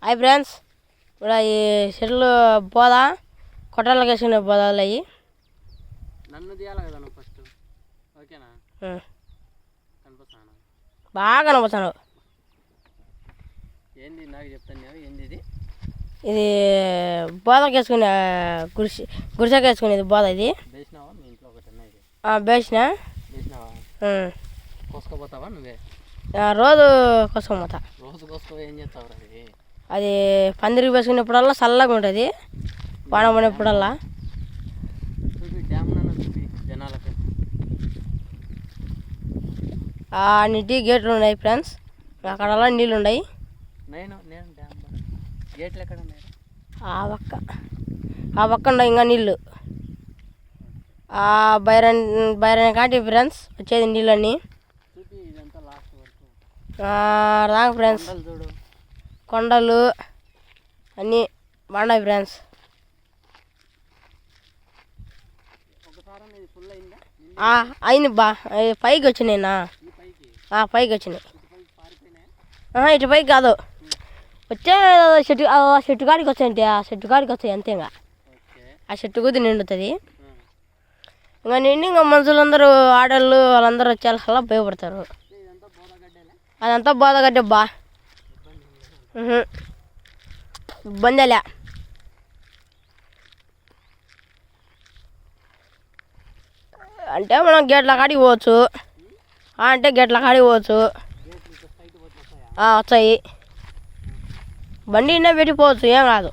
Hi friends, ఇప్పుడు ఈ చెట్లు పోదా కొట్టాలకు వేసుకునే పోదాలు అవి నన్ను తీయాలి కదా నువ్వు ఫస్ట్. ఓకేనా? కనిపిస్తాను, బాగా కనిపిస్తాను. ఏంది నాకు చెప్తాను, ఏంది ఇది? ఇది బోధకు వేసుకునే గుడిసెకి వేసుకునేది బోధ. ఇది వేసినావా మీ ఇంట్లో ఒకటి? వేసినావా కోసుకోపోతావా నువ్వే? రోజు కోసుకోపోతా. రోజు కోసుకో ఏం చేస్తావు? అది పందిరికి వేసుకునేప్పుడల్లా చల్లగా ఉంటుంది, వాన పడినప్పుడల్లా. చూపి డ్యామ్ చూపి జనాలకి. అన్నిటి గేట్లు ఉన్నాయి ఫ్రెండ్స్, అక్కడల్లా నీళ్ళు ఉన్నాయి. నేను డ్యామ్ గేట్లు ఎక్కడ ఉన్నాయి? ఆ పక్క ఉన్నాయి ఇంకా నీళ్ళు. బైరన్ కాటి ఫ్రెండ్స్ వచ్చేది నీళ్ళన్నీ. చూపి ఇదంతా లాస్ట్ వరకు రాంగ్ ఫ్రెండ్స్. చూడు, కొండలు అన్నీ బాగున్నాయి ఫ్రెండ్స్. ఒకసారి ఫుల్ అయిందా? అయింది బా. పైకి వచ్చినాయినా? పైకి వచ్చినాయి. ఇటు పైకి కాదు, వచ్చే చెట్టు కాడికి వచ్చాయంటే ఆ చెట్టు కాడికి వచ్చాయి అంతేగా. ఆ చెట్టు కొద్ది నిండుతుంది. ఇంకా నిండి ఇంకా మనుషులందరూ ఆడవాళ్ళు వాళ్ళందరూ వచ్చేలా భయపడతారు. అదంతా బోధగడ్డ బా, ఇబ్బందిలే. అంటే మనం గేట్ల కాడికి పోవచ్చు, అంటే గేట్ల కాడికి పోవచ్చు. వచ్చాయి, బండి ఇన్నా పెట్టిపోవచ్చు, ఏం కాదు.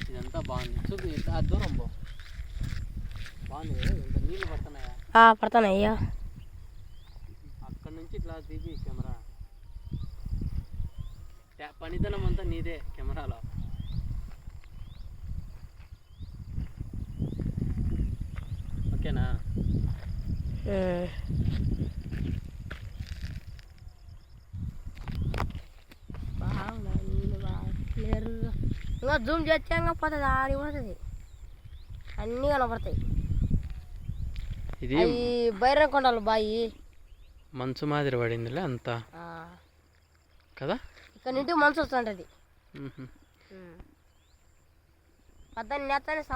ఇదంతా బాగుంది. చూపి దూరం పో. బాగుంది, నీళ్ళు పడుతున్నాయా? పడుతున్నాయ్యా. అక్కడ నుంచి ఇట్లా దిగి కెమెరా. పనితనం అంతా నీదే కెమెరాలో. ఓకేనా? ఇంకా జూమ్ చేస్తే ఇంకా పోతుంది, ఆడిపోతుంది, అన్నీ కనపడతాయి. ఇది బైరం కొండలు బాయి, మంచు మాదిరి పడిందిలే అంతా కదా. ఇక్కడ నుండి మంచు వస్తుంటది. పద్దెనిమిది